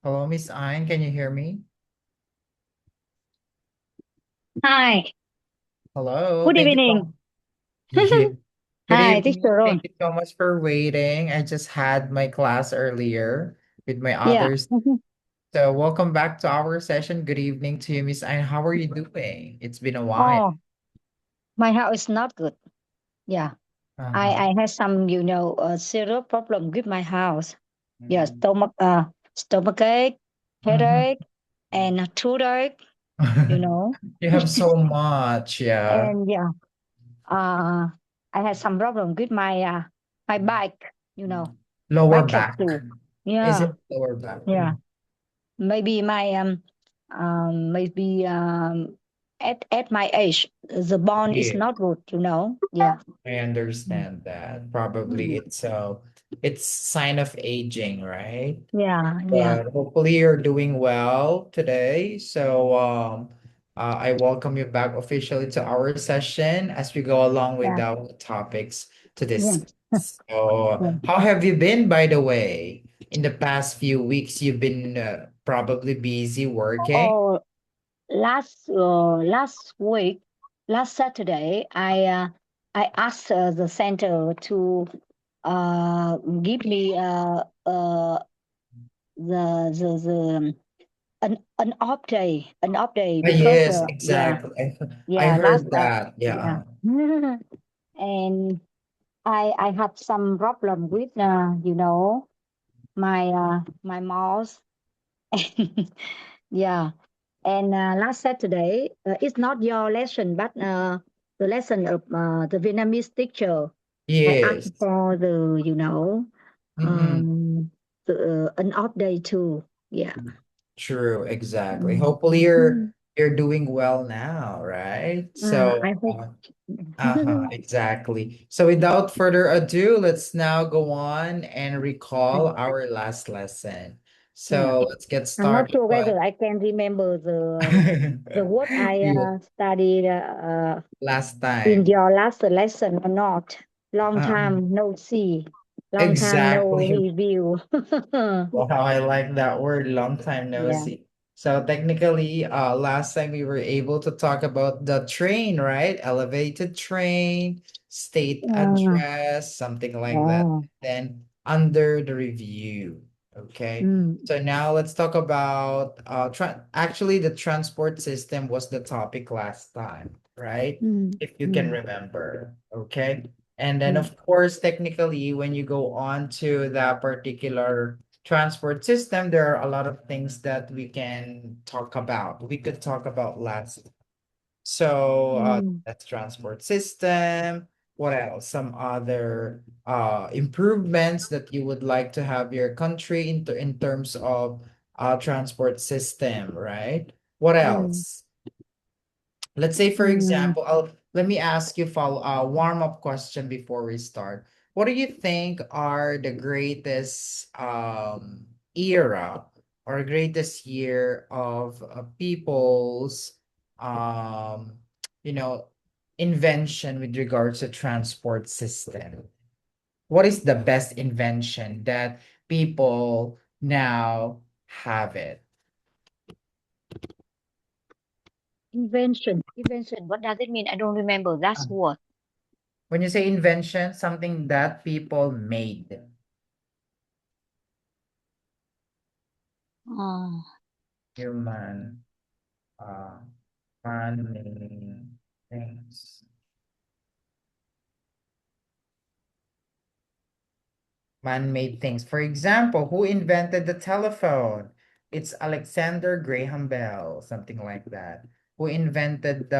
Hello, Miss Ein. Can you hear me? Hi, Hello. good Thank you so evening. Yeah. Good Hi, this is evening. Ron. Thank you so much for waiting. I just had my class earlier with my Yeah. others. So welcome back to our session. Good evening to you, Miss Ein. How are you doing? It's been a while. Oh, my health is not good. Yeah, I Uh-huh. I had some serious problem with my house. Yeah, Mhm. stomachache, Mhm. headache, and a toothache. You know, You have so much, yeah. and yeah, uh, I had some problem with my back. Lower Back back. too. Is Yeah, it lower back? yeah. Maybe my maybe at my age the bone is Yeah. not good. Yeah. I Mm. understand that. Probably Mm. it's sign of aging, right? Yeah, yeah, But hopefully you're doing well today. So I welcome you back officially to our session as we go along with yeah, our topics to yeah, discuss. So yeah. how have you been, by the way? In the past few weeks, you've been probably busy working. Oh, last week, last Saturday, I asked the center to give me the an off day because Yes, yeah, exactly. I yeah, last heard that. yeah. Yeah. And I have some problem with my mouth. Yeah. And last Saturday, it's not your lesson, but the lesson of the Vietnamese teacher. I asked Yes. for Mm-mm. um, an off day too. Yeah. True, exactly. Mm. Hopefully Mm. you're doing well now, right? I hope. Uh-huh, exactly. So without further ado, let's now go on and recall our last lesson. Yeah. So let's get I'm not started sure with whether I can remember the word I yeah, studied last in time. your last lesson or not. Long Uh, time no see, long time no exactly. review. Wow, I like that word. Long time no Yeah. see. So technically, last time we were able to talk about the train, right? Elevated train, state Uh, address, something like that. oh. Then under the review. Okay. Mm, So now let's talk about actually the transport system was the topic last time, right? mm, If you can mm, remember. Okay. And then, mm, of course, technically, when you go on to that particular transport system, there are a lot of things that we can talk about. We could talk about last. So mm, that's transport system. What else? Some other improvements that you would like to have your country in terms of transport system, right? What mm, else? Let's say, for mm. example, let me ask you follow a warm-up question before we start. What do you think are the greatest era or greatest year of people's um you know invention with regards to transport system? What is the best invention that people now have it? Invention. Invention. What does it mean? I don't remember. That's what. When you say invention, something that people made. Oh. Human uh man things. Man-made things. For example, who invented the telephone? It's Alexander Graham Bell, something like that. Who invented the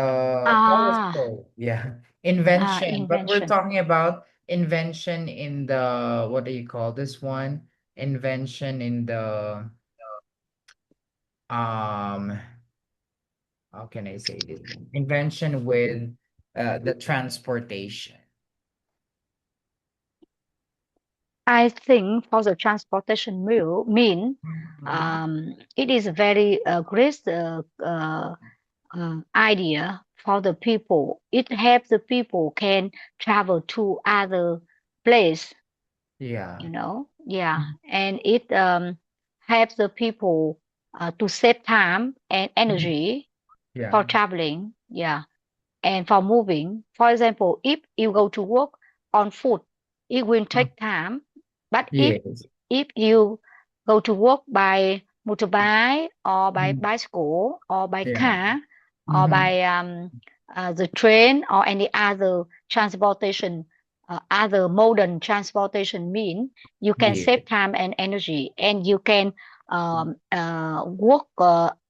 Ah, telescope? Yeah, invention. But we're invention. talking about invention in the, what do you call this one? Invention in the um how can I say this? Invention with the transportation. I think for the transportation mean Mhm. it is a very great idea for the people. It helps the people can travel to other place, Yeah. yeah, and it help the people to save time and Mhm. energy Yeah. for traveling. Yeah. And for moving. For example, if you go to work on foot, it will Uh, take time. But yes. if you go to work by motorbike or by Mhm. bicycle or by Yeah. car or Mm-hmm. by the train or any other transportation, other modern transportation mean, you can Yeah. save time and energy, and you can work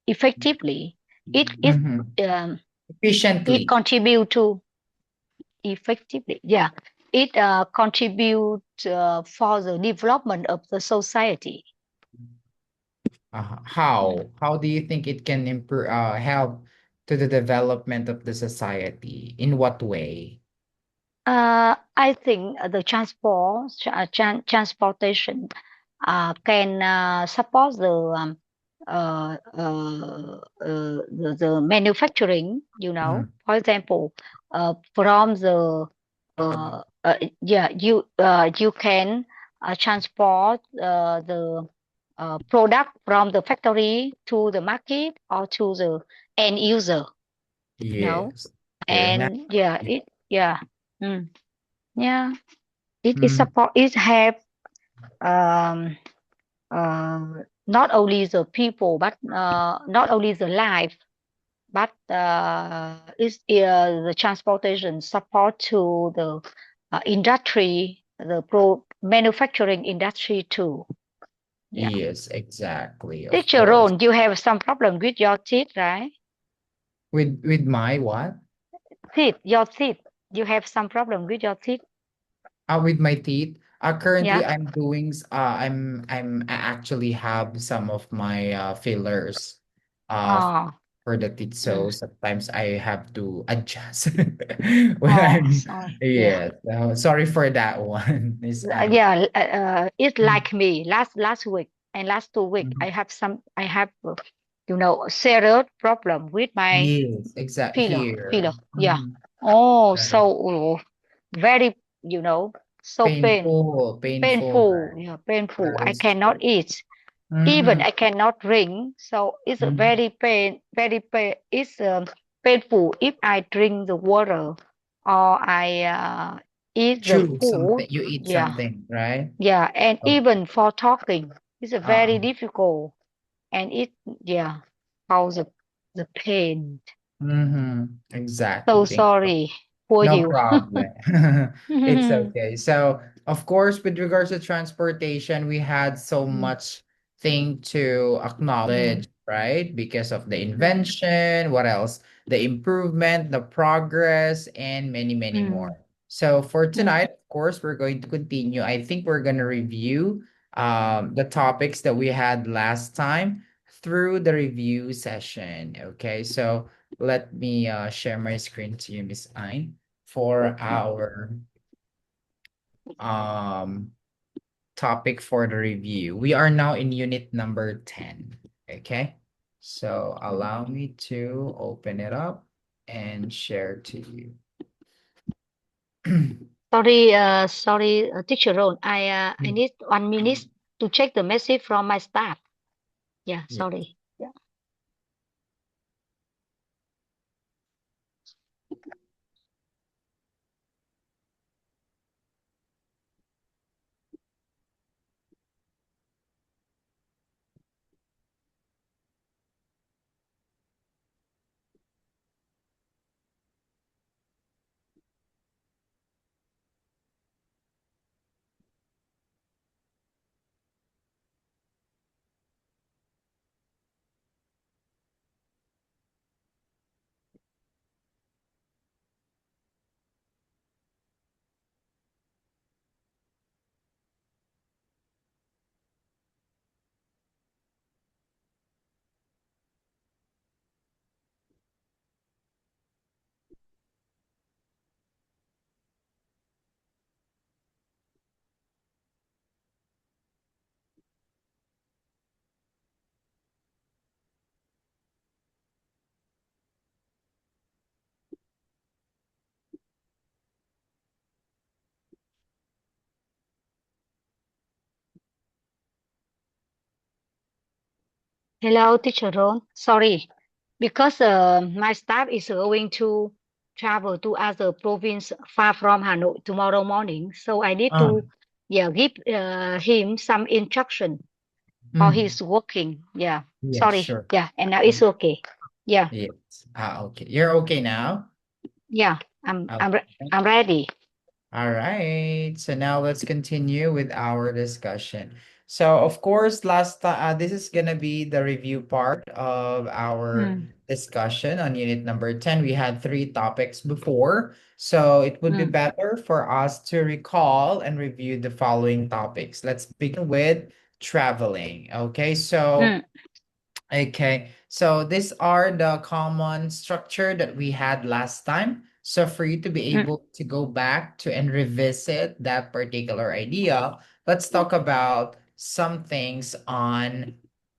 effectively. It it Mm-hmm. um, it Efficiently. contribute to effectively, yeah, it contribute for the development of the society. How do you think it can improve help to the development of the society? In what way? I think the transportation can support the manufacturing, Mm. for example, from the yeah, you can transport the product from the factory to the market or to the end user, you know Yes. Very nice. and yeah mm, yeah, it Mm. support, it help um not only the people, but not only the life, but it's the transportation support to the industry, the pro manufacturing industry too. Yeah. Yes, exactly. Of Teacher course. Ron, you have some problem with your teeth, right? With my what? Your teeth. You have some problem with your teeth. With my teeth. Currently Yeah. I actually have some of my fillers Oh. for the teeth. So Mm. sometimes I have to adjust when Oh, I'm sorry. Yeah. yeah. So sorry for that one, Miss Anne. Yeah, it's Mm. like me. Last week and last 2 week, Mhm. I have serious problem with my Yes, exact filler. here. Yeah. Mhm. Oh, Right. so very, so Painful, painful. right? Yeah, painful. That I is cannot true. eat. Even Mm-hmm. I cannot drink. So it's a Mm-hmm. very pain. It's painful if I drink the water or I eat the Chew food. something. You eat Yeah, something, right? yeah, and Oh, even for talking, it's a uh, very difficult, and it, yeah, cause the pain. mm-hmm. So Exactly. Thank you. sorry for No you. problem. It's okay. So, of course, with regards to transportation, we had so Mm, much thing to mm, acknowledge, right? Because of the mm, invention, what else? The improvement, the progress, and many, many more. mm, So for mm. tonight, of course, we're going to continue. I think we're going to review the topics that we had last time through the review session. Okay, so let me share my screen to you, Miss Ein, for our um topic for the review. We are now in unit number 10. Okay. So allow me to open it up and share to you. Sorry, Teacher Ron. I Mm. need 1 minute to check the message from my staff. Yeah, Yeah. sorry. Yeah. Hello, teacher Ron. Sorry, because my staff is going to travel to other province far from Hanoi tomorrow morning, so I need Ah, to, yeah, give him some instruction for mm, his working. Yeah, yeah, sorry. sure. Yeah, and now it's Mm, okay. Yeah, yes. Okay. You're okay now? yeah, Okay. I'm ready. All right. So now let's continue with our discussion. So of course, last time this is gonna be the review part of our Mm, discussion on unit number 10. We had three topics before, so it would be mm, better for us to recall and review the following topics. Let's begin with traveling. Okay, so mm, okay, so these are the common structure that we had last time. So for you to be mm, able to go back to and revisit that particular idea, let's talk about some things on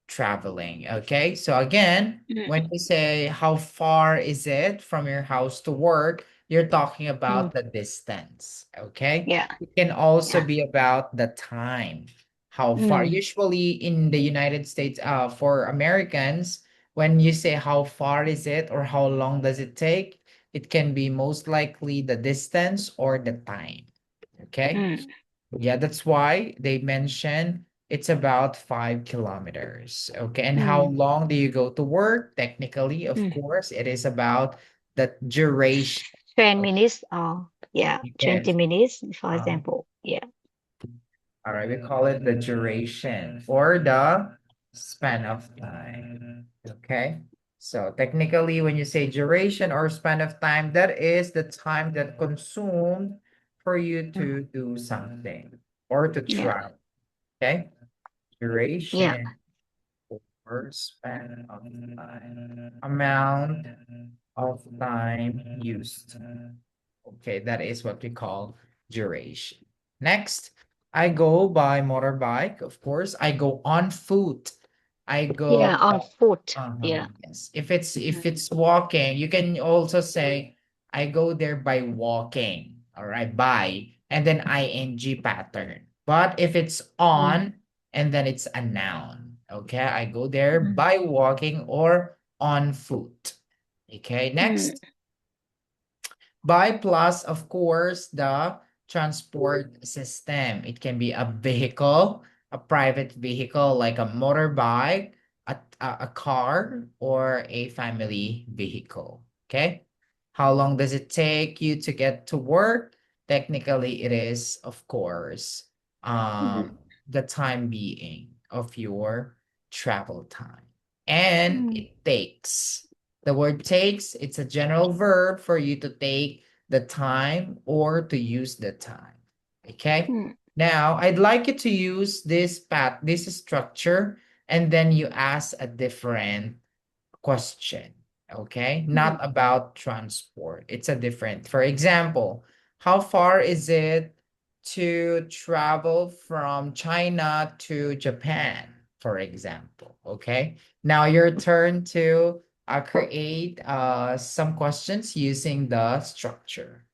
traveling. Okay, so again, mm, when we say how far is it from your house to work, you're talking mm. about the distance. Okay, Yeah, it can also yeah. be about the time how far Mm, usually in the United States for Americans when you say how far is it or how long does it take, it can be most likely the distance or the time. Okay, mm, yeah, that's why they mention it's about 5 kilometers. Okay, and how mm, long do you go to work? Technically, of mm. course, it is about the duration. 10 of- minutes or yeah, 20 Yes. minutes, for uh, example. Yeah. All right, we call it the duration or the span of time. Okay. So technically, when you say duration or span of time, that is the time that consumed for you Mm, to do something or to yeah. try. Okay. Yeah. Duration or span of time. Amount of time used. Okay, that is what we call duration. Next, I go by motorbike, of course. I go on foot. I Yeah, go on foot. uh-huh, Yeah. yes. If it's Mm, walking, you can also say I go there by walking. All right, by and then ing pattern. But if it's mm, on and then it's a noun. Okay, I go there mm, by walking or on foot. Okay, mm, next by plus, of course, the transport system. It can be a vehicle, a private vehicle like a motorbike, a car, or a family vehicle. Okay. How long does it take you to get to work? Technically, it is, of course, mm, the time being of your travel time. And mm, it takes. The word takes, it's a general verb for you to take the time or to use the time. Okay? mm, Now, I'd like you to use this structure, and then you ask a different question. Okay? mm. Not about transport. It's a different. For example, how far is it to travel from China to Japan, for example? Okay? Now your turn to create some questions using the structure.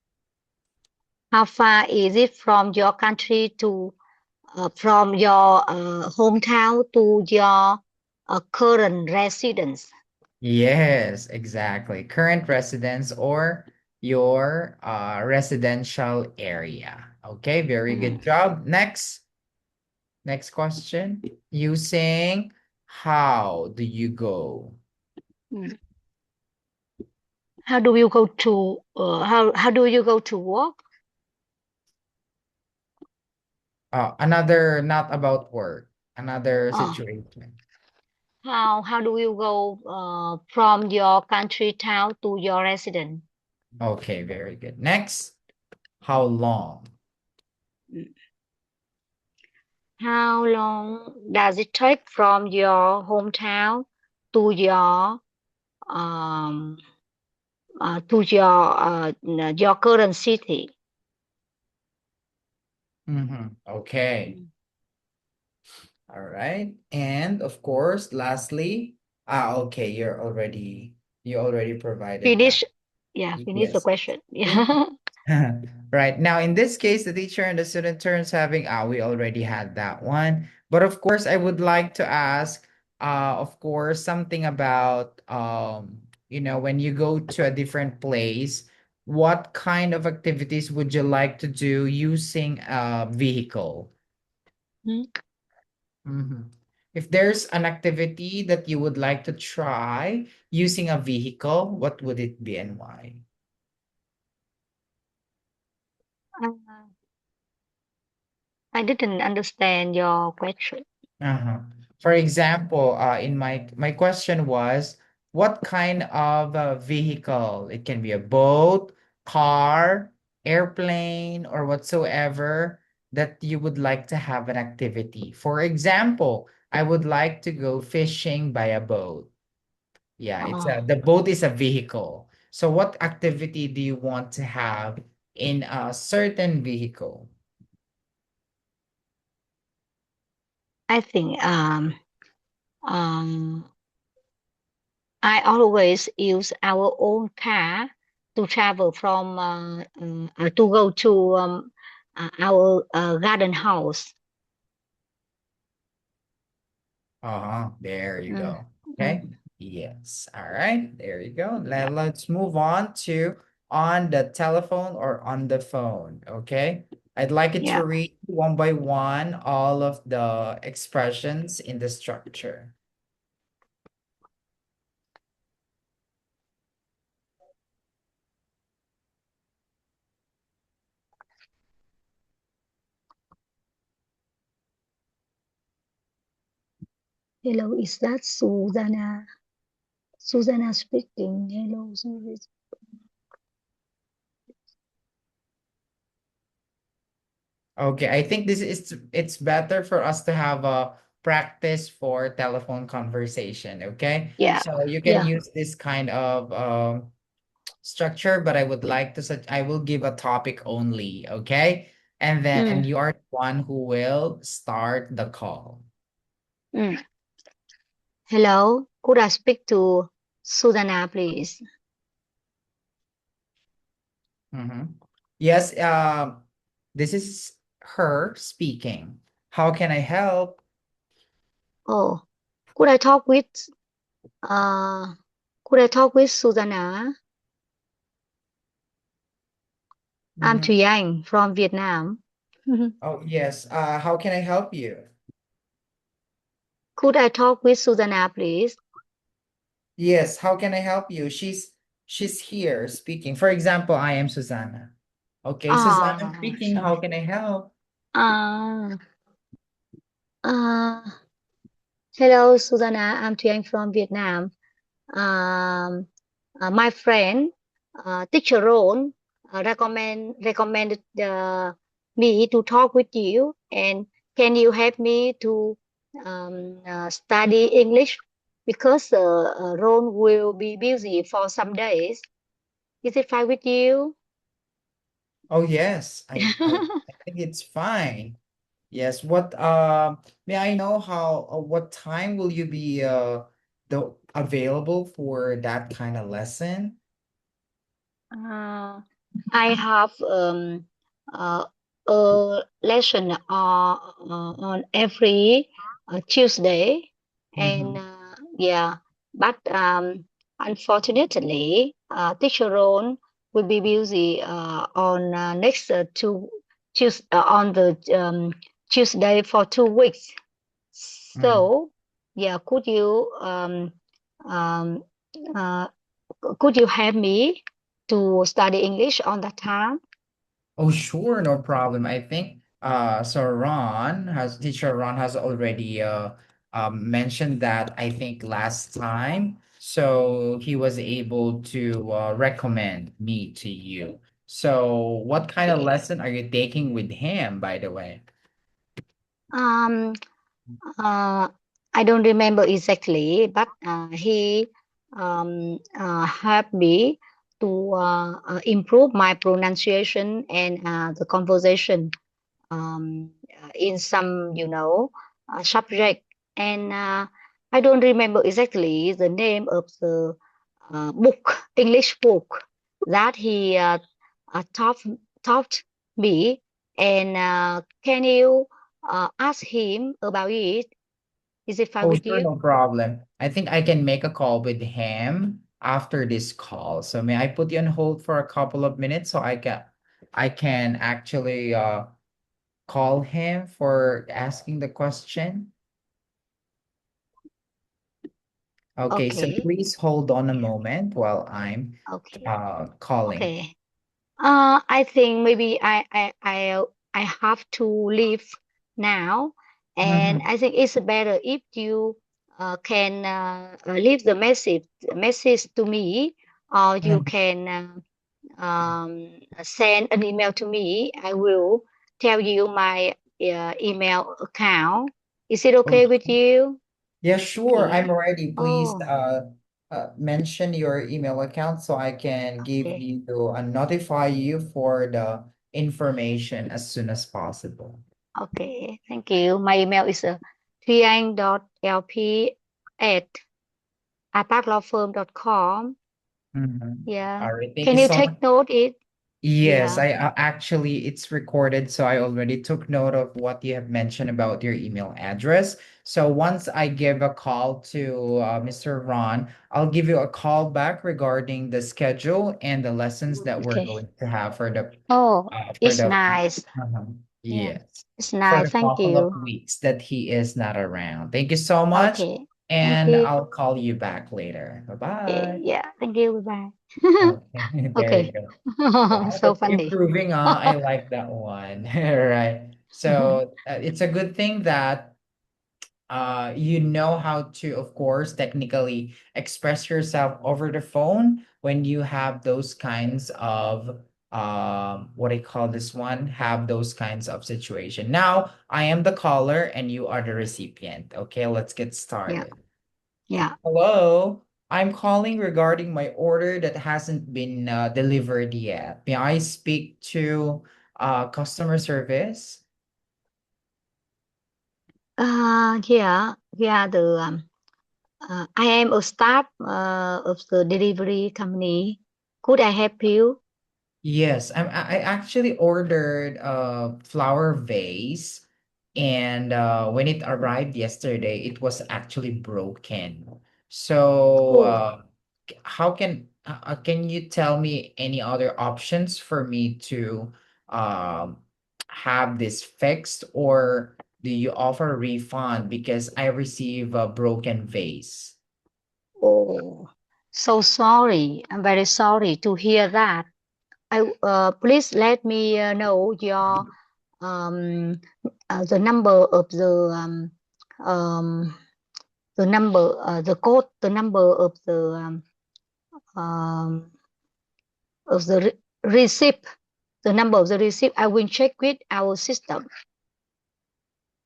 How far is it from your country to from your hometown to your current residence? Yes, exactly. Current residence or your residential area. Okay, very Mm, good job. Next question. Using how do you go? mm. How do you go to how do you go to work? Another not about work, another Uh, situation. how do you go from your country town to your residence? Okay, very good. Next, how long? Mm. How long does it take from your hometown to um your current city? Okay. Mm. All right. And of course, lastly, okay, you already provided that. Finish. Yeah, finish the Yes. question. Finish. Yeah. Right. Now, in this case, the teacher and the student turns having, we already had that one. But of course, I would like to ask, of course, something about when you go to a different place, what kind of activities would you like to do using a vehicle? Mm. Mhm. If there's an activity that you would like to try using a vehicle, what would it be and why? Uh, I didn't understand your question. Uh-huh. For example, in my question was, what kind of a vehicle? It can be a boat, car, airplane, or whatsoever that you would like to have an activity. For example, I would like to go fishing by a boat. Yeah, Uh, the boat is a vehicle. So what activity do you want to have in a certain vehicle? I think um, I always use our own car to travel from to go to our garden house. Uh-huh. There you Mm, go. mm, Okay. Yes. All right. There you go. Let's move on to on the telephone or on the phone. Okay. I'd like you yeah. to read one by one all of the expressions in the structure. Hello, is that Susanna? Susanna speaking. Hello, Susanna. Okay, I think this is it's better for us to have a practice for telephone conversation, okay? Yeah, So you can yeah. use this kind of structure, but I would like to I will give a topic only, okay? And then Mm, you are the one who will start the call. mm. Hello, could I speak to Susanna, please? Mhm. Yes, this is her speaking. How can I help? Oh, could I talk with uh could I talk with Susanna? I'm Mhm. Thùy Anh from Vietnam. Oh, yes. How can I help you? Could I talk with Susanna, please? Yes, how can I help you? She's here speaking. For example, I am Susanna. Okay, Susanna Ah, speaking. How sorry. can I help? Uh, uh, Hello, Susanna. I'm Thùy Anh from Vietnam. My friend, teacher Ron, recommended me to talk with you. And can you help me to study English because Ron will be busy for some days. Is it fine with you? Oh yes, I think it's fine. Yes. What may I know how what time will you be available for that kind of lesson? Uh, I have uh, a lesson on every Tuesday, and Mm-hmm. yeah, but unfortunately, teacher Ron will be busy on next on the Tuesday for 2 weeks. Mm-hmm. So, yeah, um, uh, could you help me to study English on that time? Oh, sure, no problem. I think so teacher Ron has already mentioned that I think last time. So he was able to recommend me to you. So what kind of Okay. lesson are you taking with him, by the way? Um, uh, I don't remember exactly, but he helped me to improve my pronunciation and the conversation in some, subject. And I don't remember exactly the name of the book, English book that he uh, taught, taught me. And can you ask him about it? Is it fine Oh, with sure, you? no problem. I think I can make a call with him after this call. So may I put you on hold for a couple of minutes so I can actually call him for asking the question? Okay, so Okay. please hold on a moment while I'm Okay. calling. Okay. I think maybe I have to leave now, and Mhm. I think it's better if you can leave the message to me, or you Mhm. can send an email to me. I will tell you my email account. Is it okay with Okay. you? Yeah, sure. Okay. I'm ready. Please Oh, mention your email account so I can give okay. you and notify you for the information as soon as possible. Okay. Thank you. My email is thuyen.lp at apaklawfirm.com. Mhm. Yeah. All right. Thank you Can you so much. take note it? Yes, Yeah. I actually it's recorded, so I already took note of what you have mentioned about your email address. So once I give a call to Mr. Ron, I'll give you a call back regarding the schedule and the lessons that we're Okay. going to have for the Oh, for it's the nice. Yeah. yes, It's for nice. the Thank couple of you. weeks that he is not around. Thank you so much, Okay. Thank and you. I'll call you back later. Bye Okay. bye. Yeah. Thank you. Bye bye. Okay, there you Okay. go. Wow, So that's funny. improving. I like that one. Right. So it's a good thing that you know how to, of course, technically express yourself over the phone when you have those kinds of what I call this one, have those kinds of situation. Now I am the caller and you are the recipient. Okay, let's get Yeah. started. Yeah. Hello, I'm calling regarding my order that hasn't been delivered yet. May I speak to customer service? Yeah. Yeah. I am a staff of the delivery company. Could I help you? Yes, I actually ordered a flower vase, and when it arrived yesterday, it was actually broken. So, Oh, how can you tell me any other options for me to um have this fixed, or do you offer a refund because I receive a broken vase? oh, so sorry. I'm very sorry to hear that. Please let me know your um the number of um the code, the number um of the receipt, the number of the receipt. I will check with our system.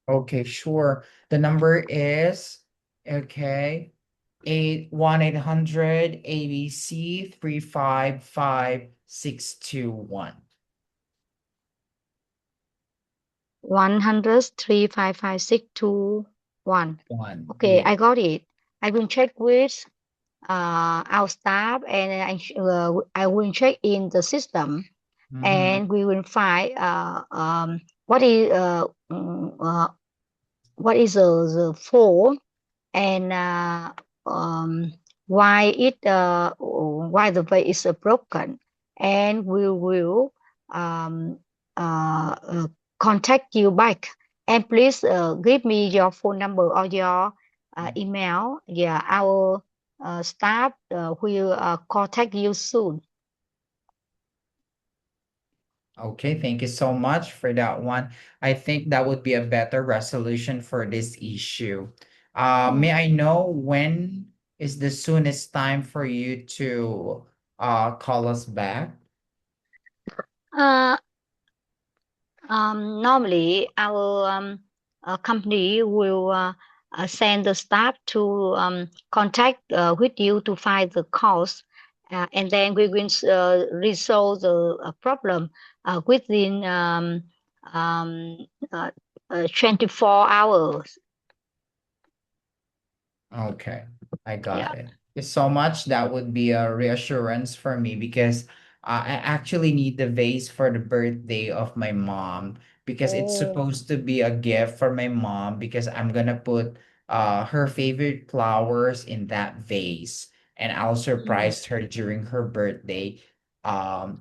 Okay, sure. The number is okay. 800 ABC 355621. 100 355 621. One. Okay, Yeah. I got it. I will check with our staff, and I will check in the system, Mm-hmm. and we will find what is the fault, and um, why the way is broken, and we will um, uh, contact you back. And please give me your phone number or your email. Yeah, our staff will contact you soon. Okay, thank you so much for that one. I think that would be a better resolution for this issue. May Mm. I know when is the soonest time for you to call us back? Uh, Normally, our company will send the staff to contact with you to find the cause, and then we will resolve the problem within um, uh, 24 hours. Okay, I got Yeah. it. Thank you so much. That would be a reassurance for me because I actually need the vase for the birthday of my mom because it's Oh, supposed to be a gift for my mom because I'm gonna put her favorite flowers in that vase, and I'll Mm. surprise her during her birthday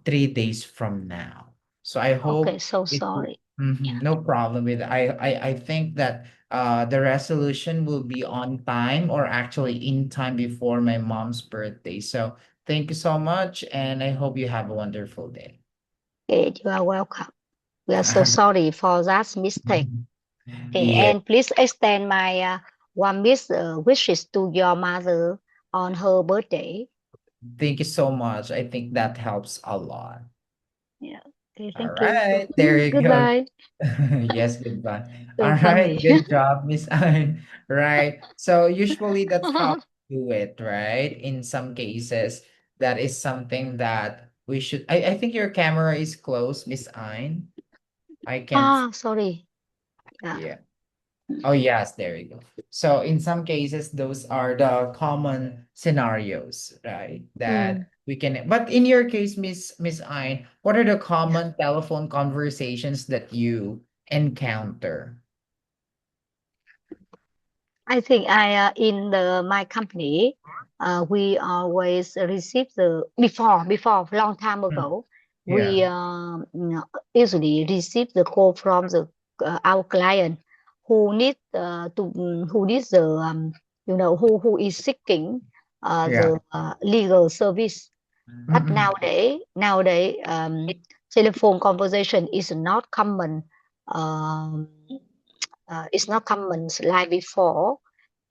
3 days from now. So I Okay, hope so it will. sorry. Mhm, no problem with it. I think that the resolution will be on time, or actually in time before my mom's birthday. So thank you so much, and I hope you have a wonderful day. Okay, you are welcome. We are so sorry for that mistake. Okay, Yeah, and please extend my warm wishes to your mother on her birthday. thank you so much. I think that helps a lot. Yeah. Okay, All thank you. right, there you go. Goodbye. Yes, goodbye. So All right, funny. good job, Miss Anne. Right. So usually that's how we do it, right? In some cases, that is something that we should. I think your camera is closed, Miss Anne. I can't. Ah, sorry. Yeah. Yeah. Oh, yes, there you go. So in some cases, those are the common scenarios, right? Mm. That we can, but in your case, Miss Ayn, what are the Yeah. common telephone conversations that you encounter? I think I in the my company, we always receive the before long time Mm, ago, we yeah, usually receive the call from the our client who need who needs the who is seeking yeah. the legal service. But Mm-mm. nowadays, telephone conversation is not common. Um, it's not common like before,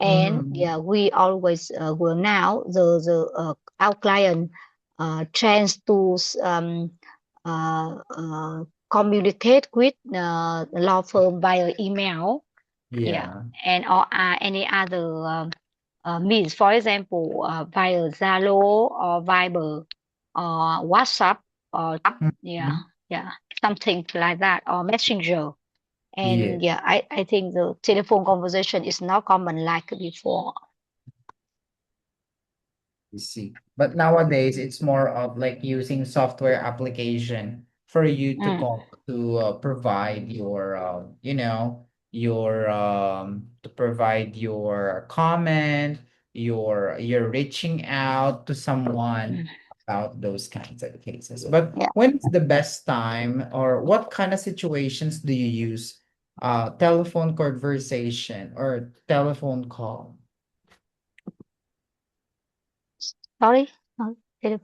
and Mm, yeah, we always will now the our client tends to communicate with law firm via email, yeah, yeah. and or any other means, for example, via Zalo or Viber or WhatsApp or yeah, Mhm. yeah, something like that, or Messenger. Yeah. And yeah, I think the telephone conversation is not common like before. I see. But nowadays, it's more of like using software application for you to Mm, call to provide your, your to provide your comment, you're reaching out to someone mm, about those kinds of cases. But yeah. when's the best time, or what kind of situations do you use telephone conversation or telephone call? Sorry. Uh, tele-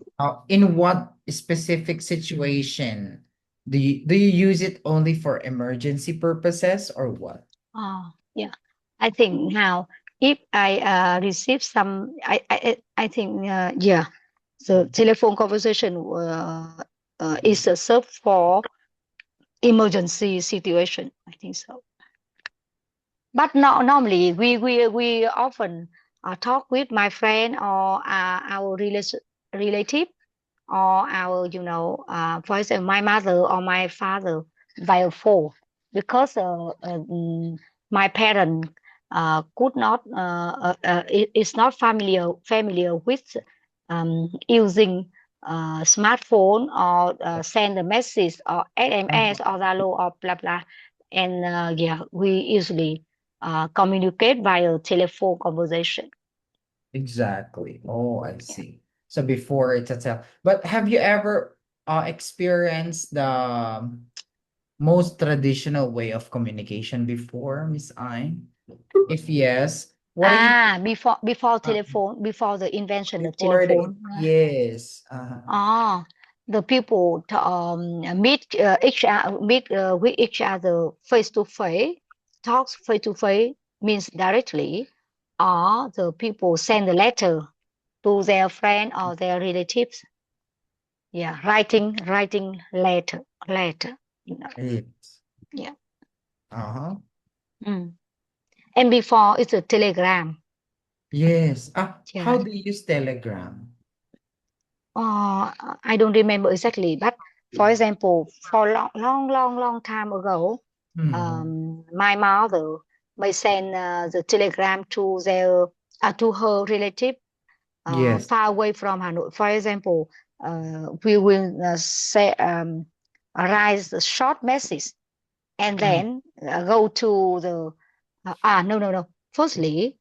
In what specific situation do you use it only for emergency purposes or what? yeah. I think now if I receive some, I think yeah, the telephone conversation is served for emergency situation. I think so. But no, normally we often talk with my friend or our relative or our for example my mother or my father via phone, because my parent could not is not familiar with using smartphone or send a message or SMS Uh-huh. or Zalo or blah blah, and yeah, we usually communicate via telephone conversation. Exactly. Oh, I Yeah. see. So before it's a but have you ever experienced the most traditional way of communication before, Miss I? If yes, what do you Before uh, telephone, before the invention of before the telephone. yes, Ah, the people meet with each other face to face, talks face to face means directly, or the people send a letter to their friend or their relatives. Yeah, writing letter. You know. yes. Yeah. Uh-huh. Mm. And before it's a telegram. Yes. How Yeah. do you use Telegram? I don't remember exactly, but for example, for long time ago, Mhm. my mother may send the telegram to to her relative Yes. far away from Hanoi. For example, we will say write a short message and Mm. then go to the no. firstly,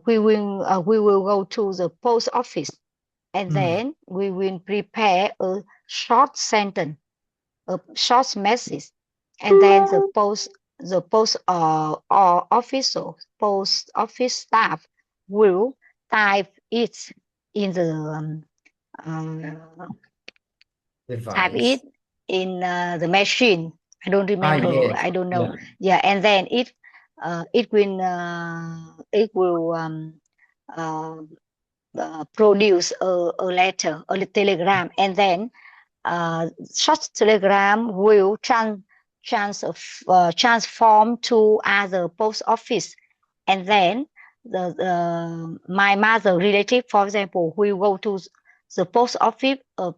we will go to the post office, and Mm. then we will prepare a short sentence, a short message, and then the post office staff will type it in the uh, type it Device. in the machine. I don't Ah, remember. yes. I don't know. Yeah. Yeah, and then it will uh, produce a letter, a telegram, and then such telegram will transform to other post office, and then my mother relative, for example, will go to the post office of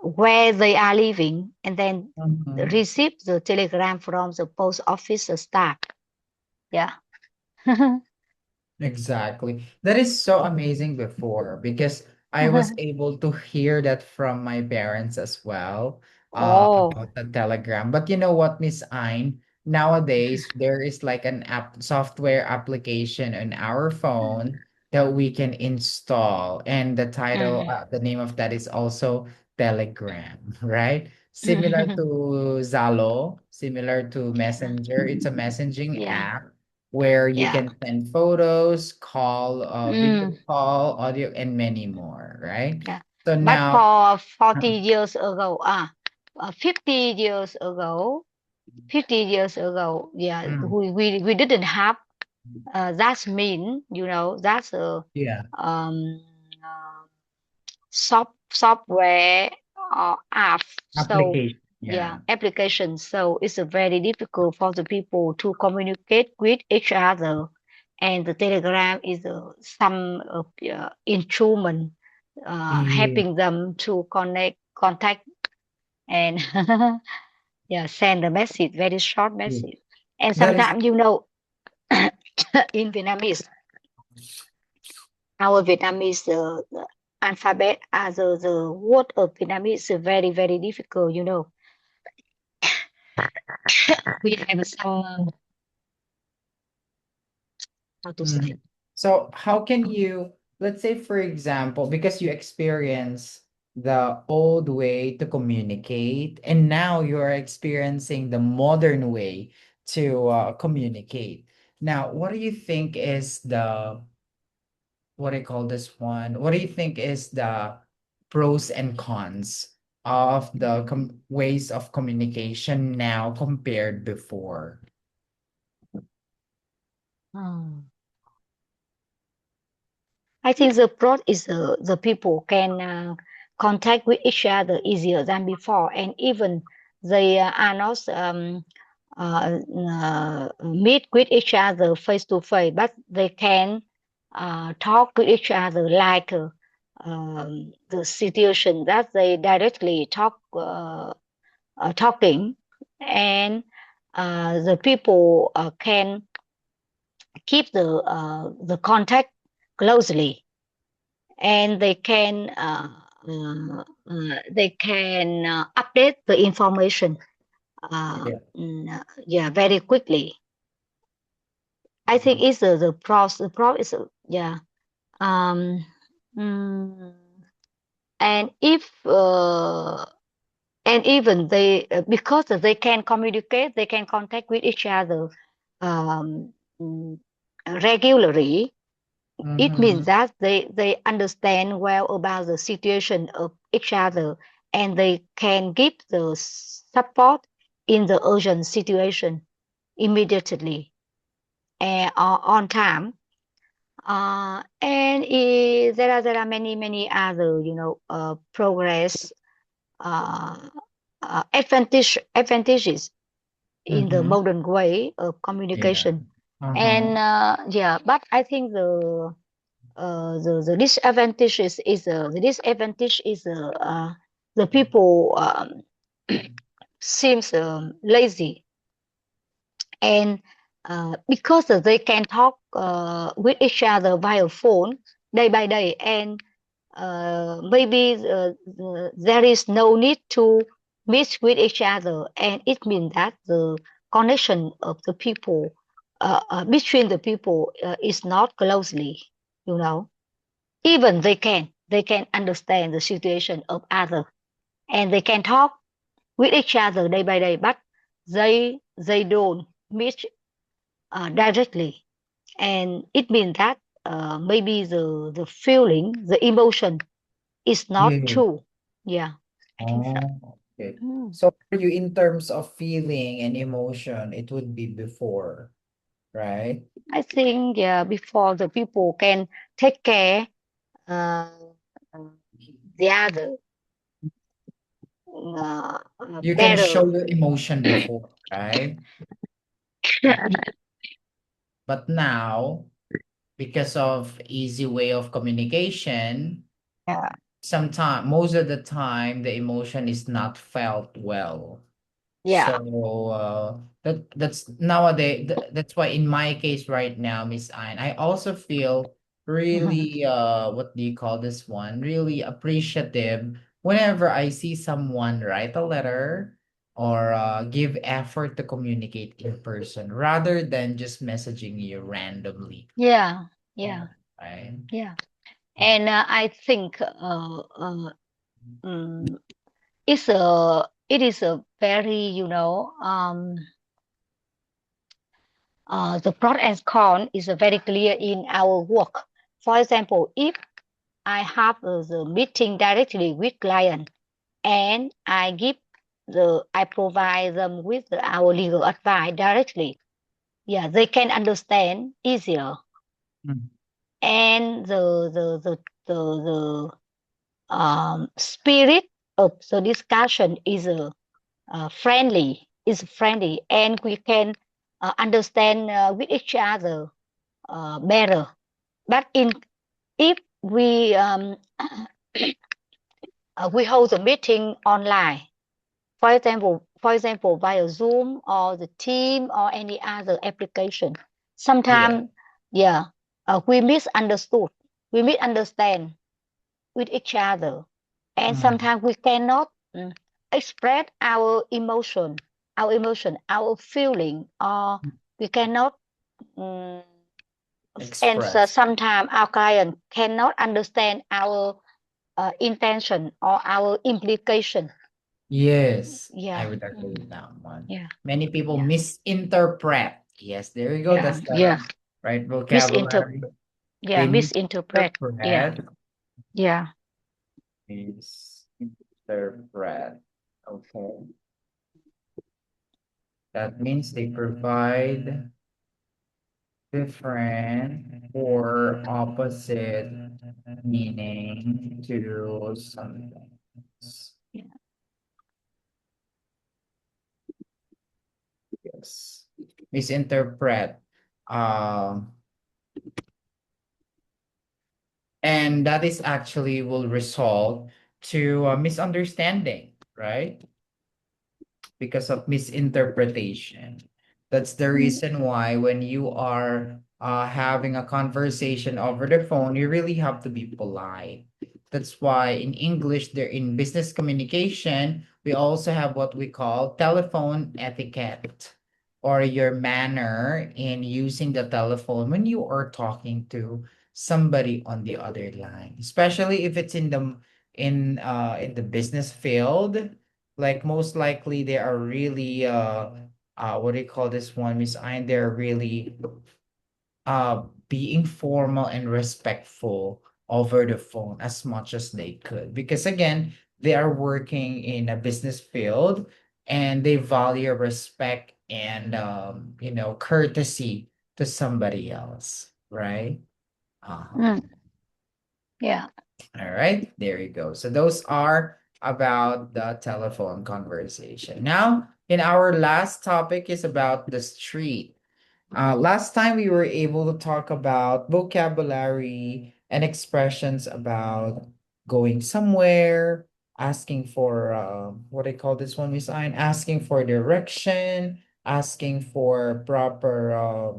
where they are living, and then Mhm. receive the telegram from the post office staff. Yeah. Exactly. That is so amazing before because I was able to hear that from my parents as well, Oh. about the Telegram. But you know what, Miss Ein? Nowadays, there is like an app software application on our phone that we can install, and the title, Mm. the name of that is also Telegram, right? Similar to Zalo, similar to Yeah. Messenger. It's a messaging Yeah. app where you Yeah. can send photos, call, video Mm. call, audio, and many more, right? Yeah. So But now, for 40 uh, years ago, 50 years ago, 50 years ago, yeah, mm, we didn't have that's mean, that's a yeah, um, uh, software or app. So application, yeah, yeah. application. So it's very difficult for the people to communicate with each other. And the Telegram is some instrument Yeah, helping them to contact, and yeah, send a message, very short yeah. message. And That is, sometimes, in Vietnamese, our Vietnamese alphabet, the word of Vietnamese is very, very difficult. We have some, how to say. mhm. So how can you, let's say, for example, because you experience the old way to communicate, and now you're experiencing the modern way to communicate. Now, what do you think is the what do you call this one? What do you think is the pros and cons of the ways of communication now compared before? Hmm. I think the pro is the people can contact with each other easier than before, and even they are not meet with each other face to face, but they can talk to each other like the situation that they directly talking, and the people can keep the contact closely, and they can update the information Yeah. yeah, very quickly. I think Mhm. it's the pros. The pro is yeah. Um, mm, and if and even they because they can communicate, they can contact with each other um, mm, regularly. It means Mhm. that they understand well about the situation of each other, and they can give the support in the urgent situation immediately and on time. And there are many other progress uh, advantages in the Mhm. modern way of Yeah. communication. Uh-huh. And yeah, but I think the disadvantage is the people seems lazy, and because they can talk with each other via phone day by day, and maybe there is no need to meet with each other, and it means that the connection of the people between the people is not closely, you know. Even they can understand the situation of other, and they can talk with each other day by day, but they don't meet directly, and it means that maybe the feeling, the emotion is not Yeah. true. Yeah, I think so. Oh, okay. Mm. So for you, in terms of feeling and emotion, it would be before, right? I think, yeah, before the people can take care uh, uh, the other You can better. show your emotion before, right? But now, because of easy way of communication, Yeah. sometimes most of the time the emotion is not felt well. Yeah. So that's nowadays that's why in my case right now, Miss Ein, I also feel really what do you call this one? Really appreciative whenever I see someone write a letter or give effort to communicate in person rather than just messaging you randomly. Yeah. Yeah. Oh, right. Yeah. And I think mm, it is a very, the pros and cons is very clear in our work. For example, if I have the meeting directly with client, and I provide them with our legal advice directly. Yeah, they can understand easier, Mm. and the spirit of the discussion is friendly, and we can understand with each other better. But in if we hold the meeting online, for example, via Zoom or the Team or any other application, Yeah. sometimes, yeah, we misunderstood, we misunderstand with each other, and Mm. sometimes we cannot express our feeling, or we cannot, um, and so Express. sometimes our client cannot understand our intention or our implication. Yes, I Yeah. would agree with that one. Yeah. Many people Yeah. misinterpret. Yes, there you go. Yeah. That's the Yeah. right Misinter vocabulary. yeah, They misinterpret. Yeah. misinterpret. Yeah. Misinterpret. Okay. That means they provide different or opposite meaning to something. Yeah. Yes. Misinterpret. Um, and that is actually will result to a misunderstanding, right? Because of misinterpretation. That's the Mm. reason why when you are having a conversation over the phone, you really have to be polite. That's why in English, there in business communication, we also have what we call telephone etiquette or your manner in using the telephone when you are talking to somebody on the other line, especially if it's in the business field, like most likely they are really what do you call this one, Miss Ein? They're really being formal and respectful over the phone as much as they could. Because again, they are working in a business field and they value respect and courtesy to somebody else, right? Mm. Yeah. All right, there you go. So those are about the telephone conversation. Now, in our last topic is about the street. Last time we were able to talk about vocabulary and expressions about going somewhere, asking for what I call this one, Miss Ein, asking for direction, asking for proper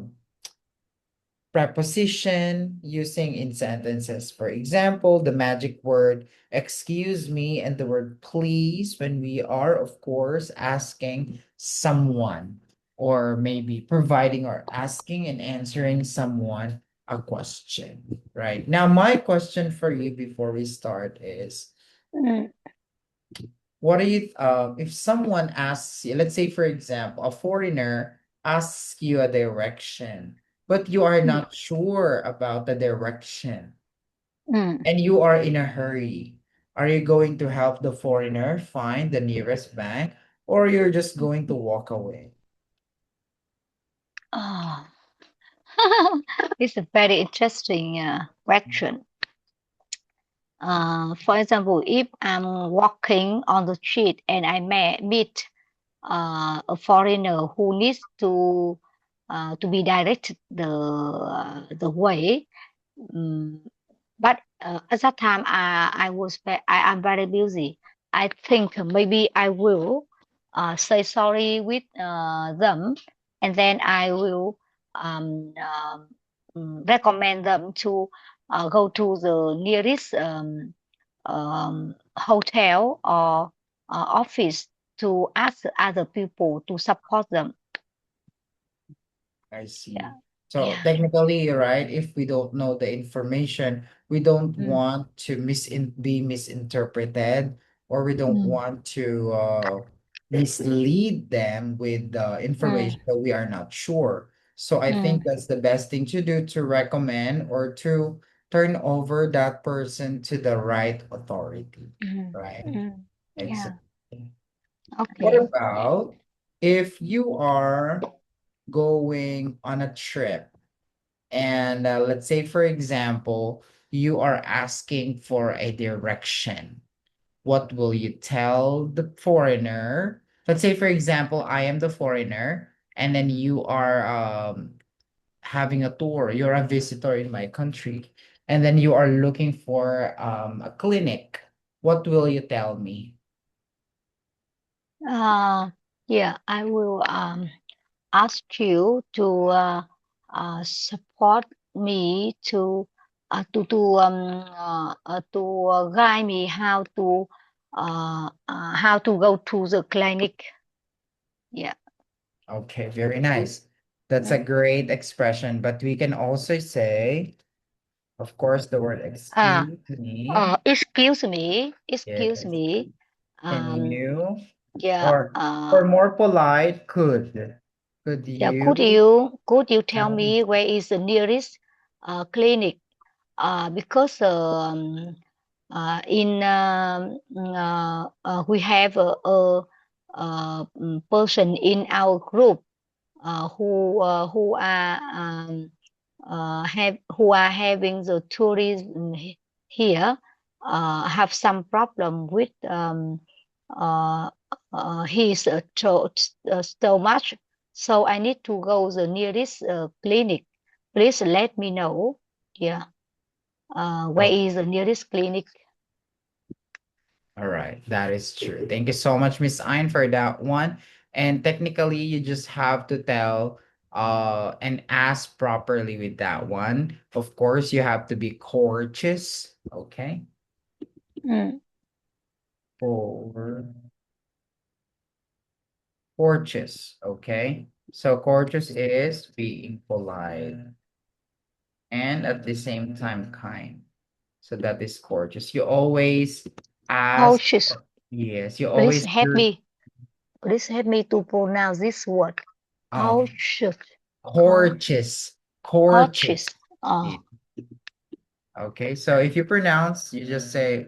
preposition using in sentences. For example, the magic word excuse me and the word please when we are, of course, asking someone. or maybe providing or asking and answering someone a question, right? Now, my question for you before we start is, mm, what do you, if someone asks you, let's say, for example, a foreigner asks you a direction, but you are mm, not sure about the direction mm. and you are in a hurry, are you going to help the foreigner find the nearest bank or you're just going to walk away? Oh, it's a very interesting question. For example, if I'm walking on the street and I may meet a foreigner who needs to be directed the way, um, but at that time I am very busy. I think maybe I will say sorry with them, and then I will recommend them to go to the nearest hotel or office to ask other people to support them. I Yeah, see. So yeah, technically, right, if we don't know the information, we don't mm, want to be misinterpreted, or we don't mm, want to mislead them with the mm, information that we are not sure. So I mm, think that's the best thing to do, to recommend or to turn over that person to the right authority, mm, right? mm. Yeah. Exactly. What Okay. about if you are going on a trip and let's say, for example, you are asking for a direction? What will you tell the foreigner? Let's say, for example, I am the foreigner and then you are having a tour, you're a visitor in my country, and then you are looking for a clinic. What will you tell me? Uh, yeah, I will ask you to support me to guide me how to go to the clinic. Yeah. Okay, very nice. That's a Mm. great expression, but we can also say, of course, the word Uh, excuse me. excuse Yes. me. Can Um, you, yeah. or more polite, could Yeah. you Could you tell tell me? me where is the nearest clinic? Because in we have person in our group who are having the tourism here have some problem with uh, his stomach, so I need to go the nearest clinic. Please let me know. Yeah, where Oh, is the nearest clinic? all right. That is true. Thank you so much, Miss Ein, for that one. And technically, you just have to tell and ask properly with that one. Of course, you have to be courteous. Okay. Mm. For courteous. Okay. So courteous is being polite and at the same time kind. So that is courteous. You always ask, Cautious. yes, you Please always help greet, me. Please help me to pronounce this word. um Cautious. Cau- courteous, courteous. Cautious. Yeah. Oh, Okay, so if you pronounce, you just say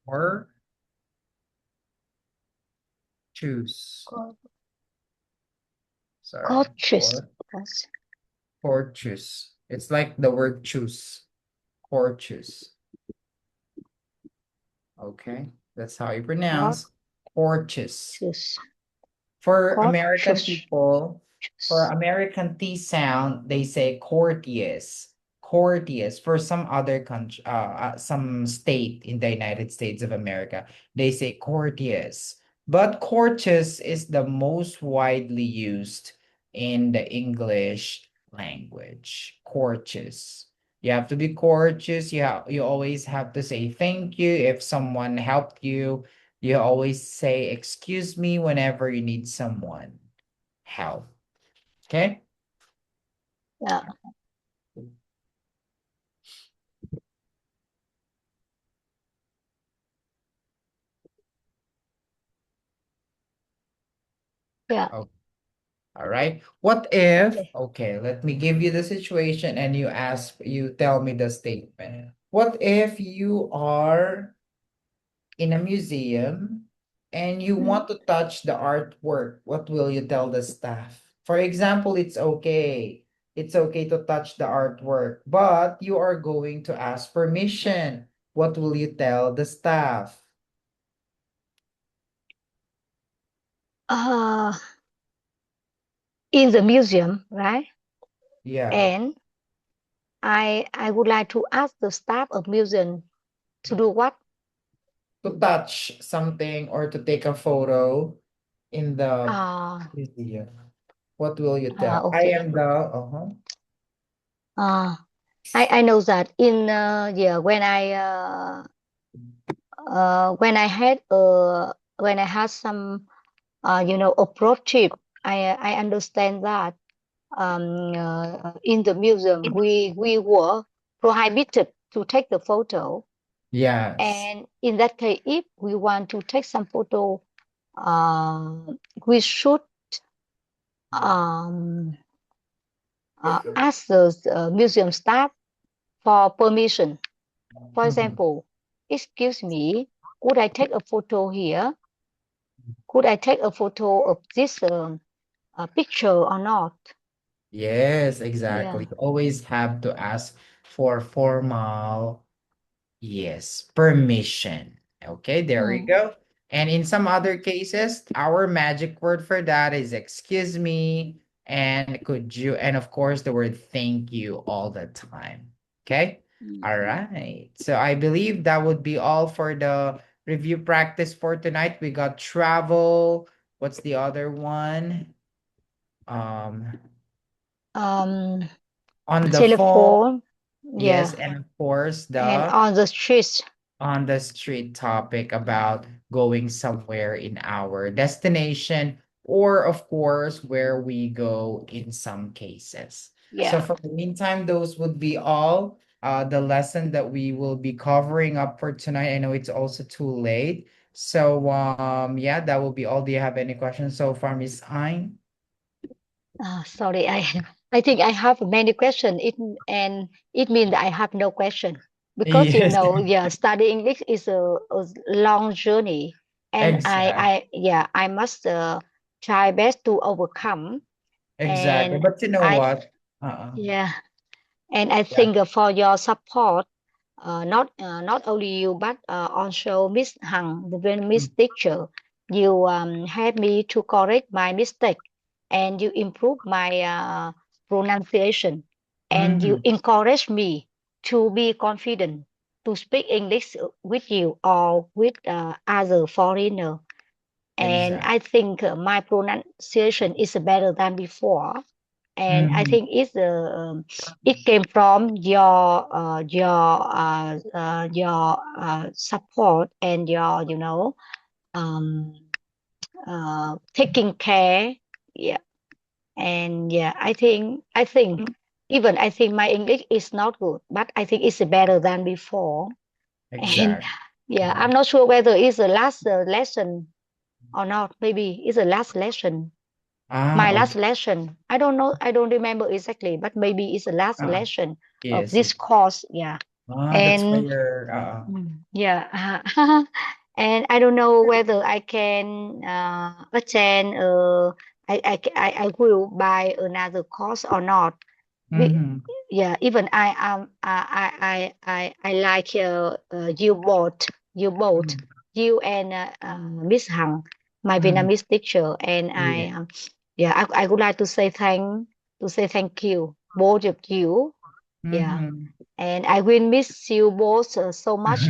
or choose. cau- Sorry, cautious. or choose. It's like the word choose, choose. Okay, that's how you pronounce courteous. Cautious. For American Cautious. people, for American T sound, they say courteous. Courteous. For some other country, some state in the United States of America, they say courteous. But courteous is the most widely used in the English language. Courteous. You have to be courteous. You always have to say thank you if someone helped you. You always say excuse me whenever you need someone help. Okay. Yeah. Yeah. Oh, all right. What if, Okay. okay, let me give you the situation and you tell me the statement. What if you are in a museum and you Mm. want to touch the artwork? What will you tell the staff? For example, it's okay. It's okay to touch the artwork, but you are going to ask permission. What will you tell the staff? Uh, in the museum, right? Yeah, And I would like to ask the staff of museum to do what? to touch something or to take a photo in the Uh, museum. What will you tell? I okay. am the, uh-huh. Uh, I know that in yeah, when I had when I had some approach trip, I understand that in the museum we were prohibited to take the photo. Yes. And in that case, if we want to take some photo, uh, we should um, ask the museum staff for permission. For Mhm. example, excuse me, could I take a photo here? Could I take a photo of this picture or not? Yes, exactly. Yeah. You always have to ask for formal, yes, permission. Okay, there we Mm. go. And in some other cases, our magic word for that is excuse me, and could you, and of course, the word thank you all the time. Okay. Mm. All right. So I believe that would be all for the review practice for tonight. We got travel. What's the other one? Um, Um, on the phone. telephone, Yes, yeah, and of course and the on the streets, on the street topic about going somewhere in our destination, or of course where we go in some cases. So yeah. for the meantime, those would be all the lesson that we will be covering up for tonight. I know it's also too late. So yeah, that will be all. Do you have any questions so far, Miss Ein? Sorry, I think I have many questions. It means that I have no question because Yes, yeah, study English is a long journey, and exactly. I must try best to overcome. Exactly. And But you know I what? Uh-uh. yeah, and I Yeah. think for your support, not only you but also Miss Hằng, the very Miss Mm. teacher, you help me to correct my mistake, and you improve my pronunciation, and you Mhm. encourage me to be confident to speak English with you or with other foreigner. And Exactly. I think my pronunciation is better than before, and I Mhm. think it came from your support and your um, taking care. Yeah, and yeah, I think even I think my English is not good, but I think it's better than before. And Exactly. yeah, I'm Mhm. not sure whether it's the last lesson or not. Maybe it's the last lesson, Ah, my last okay. lesson. I don't know. I don't remember exactly, but maybe it's the last Ah, lesson of yes, this yes. course. Yeah, That's why and you're yeah, and I don't know whether I can attend. I will buy another course or not. Be, mhm. yeah, even I like you both, you and Miss Hằng, my Mhm. Vietnamese teacher, and Yeah. yeah, I would like to say thank you both of you. Yeah, Mhm. and I will miss you both so much.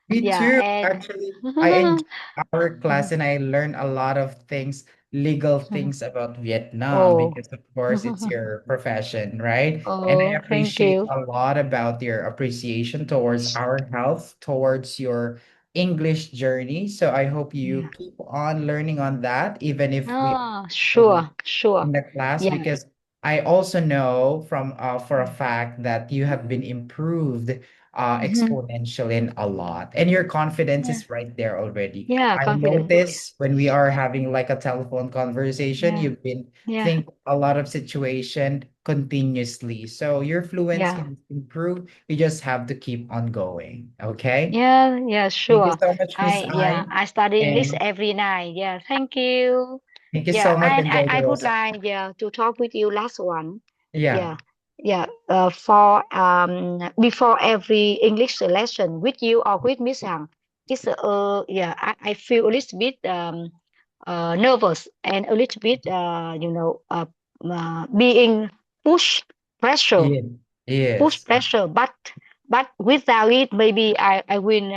Me Yeah, too. and Actually, I enjoyed our class and I learned a lot of things, legal things about Vietnam oh, because, of course, it's your profession, right? And I oh, thank appreciate you. a lot about your appreciation towards our health, towards your English journey. So I hope you Yeah. keep on learning on that, even if we Oh, are sure, sure. in the class, Yeah. because I also know from for a fact that you have been improved Mhm. exponentially and a lot, and your confidence Yeah. is right there already. Yeah, I confident. Yeah. notice when we are having like a telephone conversation, Yeah. you've been Yeah. think a lot of situation continuously. So your fluency Yeah. has improved. You just have to keep on going. Okay. Yeah, yeah, Thank you sure. so much, Miss I. I study English And every night. Yeah, thank you. thank you Yeah, so much. and Enjoy I the would rest. like, yeah, to talk with you last one. Yeah. Yeah, yeah. For before every English lesson with you or with Miss Hằng, it's yeah, I feel a little bit nervous and a little bit being push pressure Yeah. push Yes. pressure, but without it maybe I will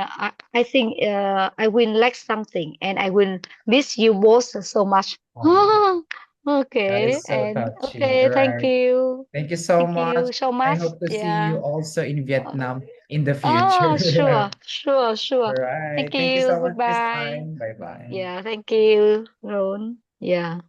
I think I will lack something and I will miss you both so much. Oh, that Okay, is so and touchy. okay, Right. Thank you so thank much. you so I much. hope to see you Yeah. also in Uh, Vietnam in the oh, future. All sure. right. Thank Thank you you. so much, Miss Goodbye. Time. Bye bye. Yeah, thank you, Ron. Yeah.